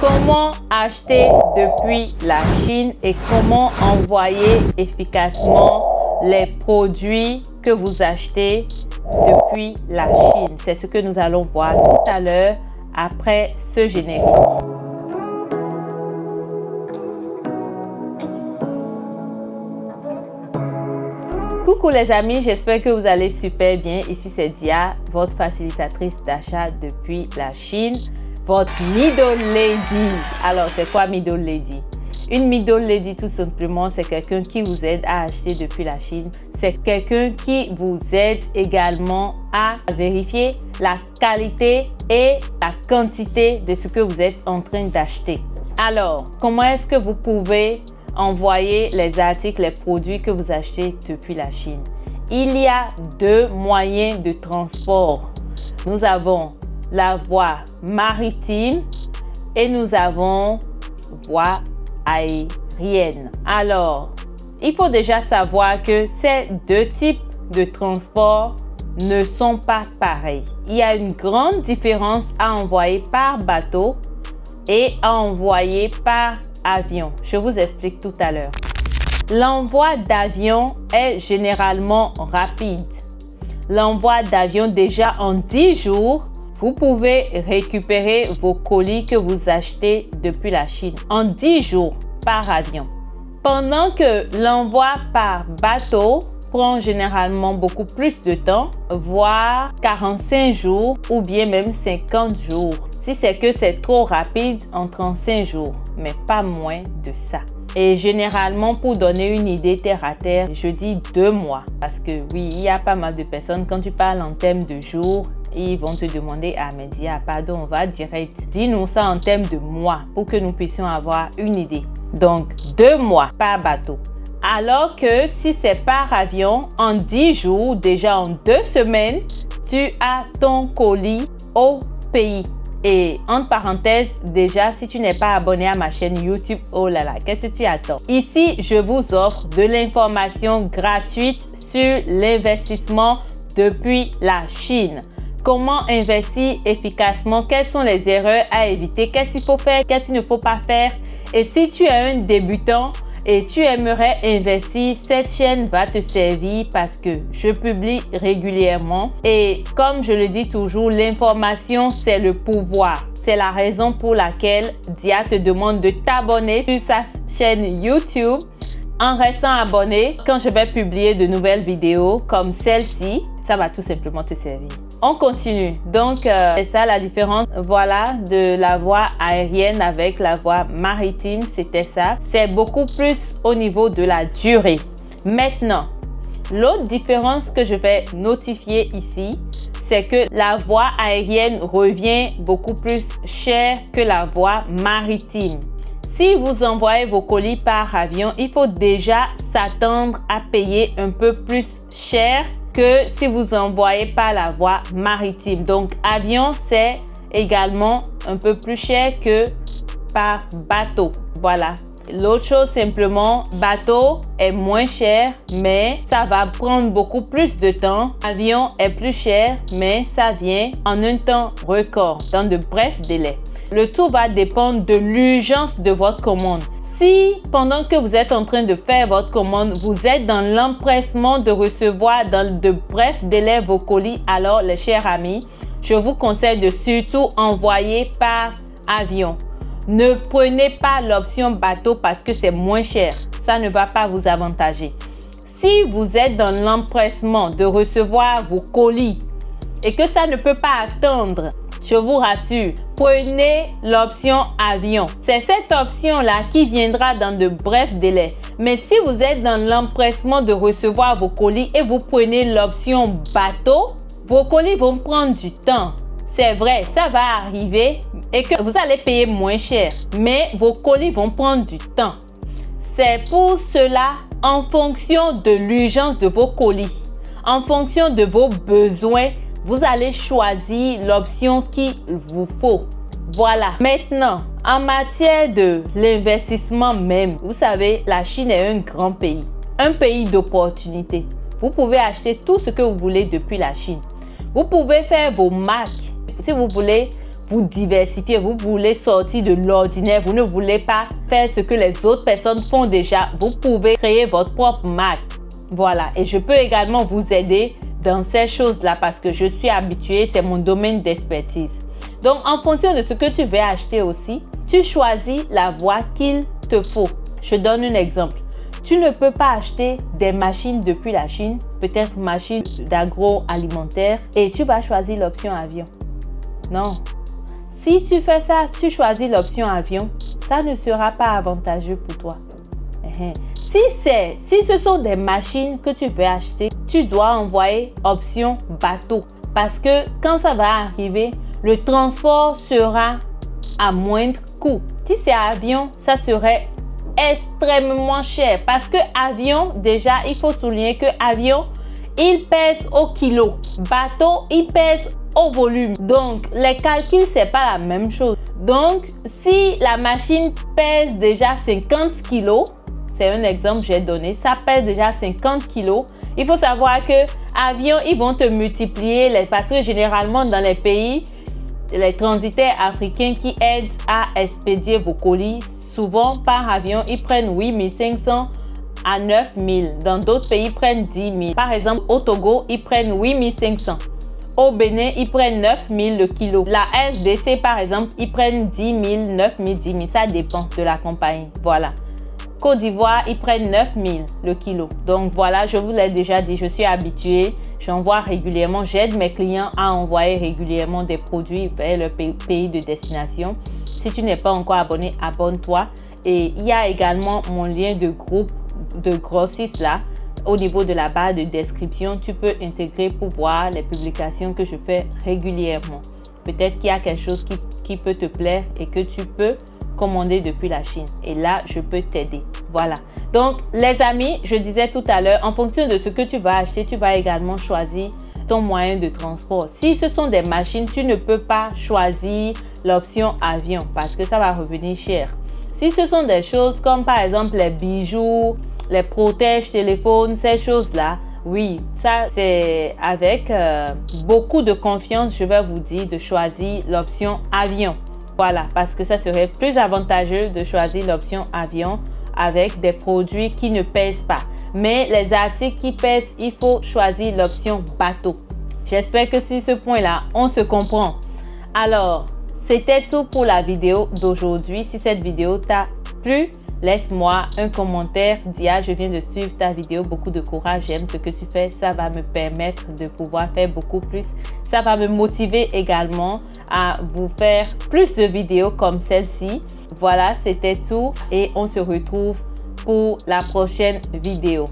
Comment acheter depuis la Chine et comment envoyer efficacement les produits que vous achetez depuis la Chine? C'est ce que nous allons voir tout à l'heure après ce générique. Coucou les amis, j'espère que vous allez super bien. Ici c'est Dia, votre facilitatrice d'achat depuis la Chine, votre Middle Lady. Alors c'est quoi Middle Lady? Une Middle Lady tout simplement, c'est quelqu'un qui vous aide à acheter depuis la Chine. C'est quelqu'un qui vous aide également à vérifier la qualité et la quantité de ce que vous êtes en train d'acheter. Alors, comment est-ce que vous pouvez envoyer les articles, les produits que vous achetez depuis la Chine? Il y a deux moyens de transport. Nous avons la voie maritime et nous avons voie aérienne. Alors, il faut déjà savoir que ces deux types de transport ne sont pas pareils. Il y a une grande différence à envoyer par bateau et à envoyer par avion. Je vous explique tout à l'heure. L'envoi d'avion est généralement rapide. L'envoi d'avion, déjà en 10 jours, vous pouvez récupérer vos colis que vous achetez depuis la Chine en 10 jours par avion. Pendant que l'envoi par bateau prend généralement beaucoup plus de temps, voire 45 jours ou bien même 50 jours. Si c'est que c'est trop rapide, en 35 jours, mais pas moins de ça. Et généralement, pour donner une idée terre à terre, je dis 2 mois. Parce que oui, il y a pas mal de personnes, quand tu parles en termes de jours, ils vont te demander, ah mais Dia, pardon, on va direct. Dis-nous ça en termes de mois pour que nous puissions avoir une idée. Donc, 2 mois par bateau. Alors que si c'est par avion, en 10 jours, déjà en 2 semaines, tu as ton colis au pays. Et entre parenthèses, déjà, si tu n'es pas abonné à ma chaîne YouTube, oh là là, qu'est-ce que tu attends? Ici, je vous offre de l'information gratuite sur l'investissement depuis la Chine. Comment investir efficacement? Quelles sont les erreurs à éviter? Qu'est-ce qu'il faut faire? Qu'est-ce qu'il ne faut pas faire? Et si tu es un débutant et tu aimerais investir, cette chaîne va te servir parce que je publie régulièrement. Et comme je le dis toujours, l'information, c'est le pouvoir. C'est la raison pour laquelle Dia te demande de t'abonner sur sa chaîne YouTube. En restant abonné, quand je vais publier de nouvelles vidéos comme celle-ci, ça va tout simplement te servir. On continue. Donc, c'est ça la différence. Voilà, de la voie aérienne avec la voie maritime, c'était ça. C'est beaucoup plus au niveau de la durée. Maintenant, l'autre différence que je vais notifier ici, c'est que la voie aérienne revient beaucoup plus cher que la voie maritime. Si vous envoyez vos colis par avion, il faut déjà s'attendre à payer un peu plus cher que si vous envoyez par la voie maritime. Donc, avion, c'est également un peu plus cher que par bateau. Voilà. L'autre chose, simplement, bateau est moins cher, mais ça va prendre beaucoup plus de temps. Avion est plus cher, mais ça vient en un temps record, dans de brefs délais. Le tout va dépendre de l'urgence de votre commande. Si pendant que vous êtes en train de faire votre commande, vous êtes dans l'empressement de recevoir dans de brefs délais vos colis, alors les chers amis, je vous conseille de surtout envoyer par avion. Ne prenez pas l'option bateau parce que c'est moins cher. Ça ne va pas vous avantager. Si vous êtes dans l'empressement de recevoir vos colis et que ça ne peut pas attendre, je vous rassure, prenez l'option avion. C'est cette option-là qui viendra dans de brefs délais. Mais si vous êtes dans l'empressement de recevoir vos colis et vous prenez l'option bateau, vos colis vont prendre du temps. C'est vrai, ça va arriver et que vous allez payer moins cher, mais vos colis vont prendre du temps. C'est pour cela, en fonction de l'urgence de vos colis, en fonction de vos besoins, vous allez choisir l'option qu'il vous faut. Voilà. Maintenant, en matière de l'investissement même, vous savez, la Chine est un grand pays, un pays d'opportunités. Vous pouvez acheter tout ce que vous voulez depuis la Chine. Vous pouvez faire vos marques. Si vous voulez vous diversifier, vous voulez sortir de l'ordinaire, vous ne voulez pas faire ce que les autres personnes font déjà, vous pouvez créer votre propre marque. Voilà, et je peux également vous aider dans ces choses-là parce que je suis habituée, c'est mon domaine d'expertise. Donc, en fonction de ce que tu veux acheter aussi, tu choisis la voie qu'il te faut. Je donne un exemple. Tu ne peux pas acheter des machines depuis la Chine, peut-être machines d'agroalimentaire, et tu vas choisir l'option avion. Non. Si tu fais ça, tu choisis l'option avion, ça ne sera pas avantageux pour toi. Si ce sont des machines que tu veux acheter, tu dois envoyer option bateau. Parce que quand ça va arriver, le transport sera à moindre coût. Si c'est avion, ça serait extrêmement cher. Parce que avion, déjà, il faut souligner que avion, il pèse au kilo. Bateau, il pèse au volume. Donc, les calculs, c'est pas la même chose. Donc, si la machine pèse déjà 50 kilos, c'est un exemple que j'ai donné, ça pèse déjà 50 kilos. Il faut savoir que avion, ils vont te multiplier parce que généralement dans les pays, les transitaires africains qui aident à expédier vos colis, souvent par avion, ils prennent 8500 à 9000. Dans d'autres pays, ils prennent 10 000. Par exemple, au Togo, ils prennent 8500. Au Bénin, ils prennent 9000 le kilo. La FDC, par exemple, ils prennent 10 000, 9000, 10 000. Ça dépend de la compagnie. Voilà. Côte d'Ivoire, ils prennent 9000 le kilo. Donc voilà, je vous l'ai déjà dit, je suis habituée. J'envoie régulièrement, j'aide mes clients à envoyer régulièrement des produits vers le pays de destination. Si tu n'es pas encore abonné, abonne-toi. Et il y a également mon lien de groupe de grossistes là. Au niveau de la barre de description, tu peux intégrer pour voir les publications que je fais régulièrement. Peut-être qu'il y a quelque chose qui peut te plaire et que tu peux commander depuis la Chine. Et là, je peux t'aider. Voilà. Donc, les amis, je disais tout à l'heure, en fonction de ce que tu vas acheter, tu vas également choisir ton moyen de transport. Si ce sont des machines, tu ne peux pas choisir l'option avion parce que ça va revenir cher. Si ce sont des choses comme par exemple les bijoux, les protèges téléphones, ces choses-là, oui, ça c'est avec beaucoup de confiance, je vais vous dire de choisir l'option avion. Voilà, parce que ça serait plus avantageux de choisir l'option avion avec des produits qui ne pèsent pas. Mais les articles qui pèsent, il faut choisir l'option bateau. J'espère que sur ce point-là, on se comprend. Alors, c'était tout pour la vidéo d'aujourd'hui. Si cette vidéo t'a plu, laisse-moi un commentaire. Dia, je viens de suivre ta vidéo. Beaucoup de courage. J'aime ce que tu fais. Ça va me permettre de pouvoir faire beaucoup plus. Ça va me motiver également à vous faire plus de vidéos comme celle-ci. Voilà, c'était tout et on se retrouve pour la prochaine vidéo.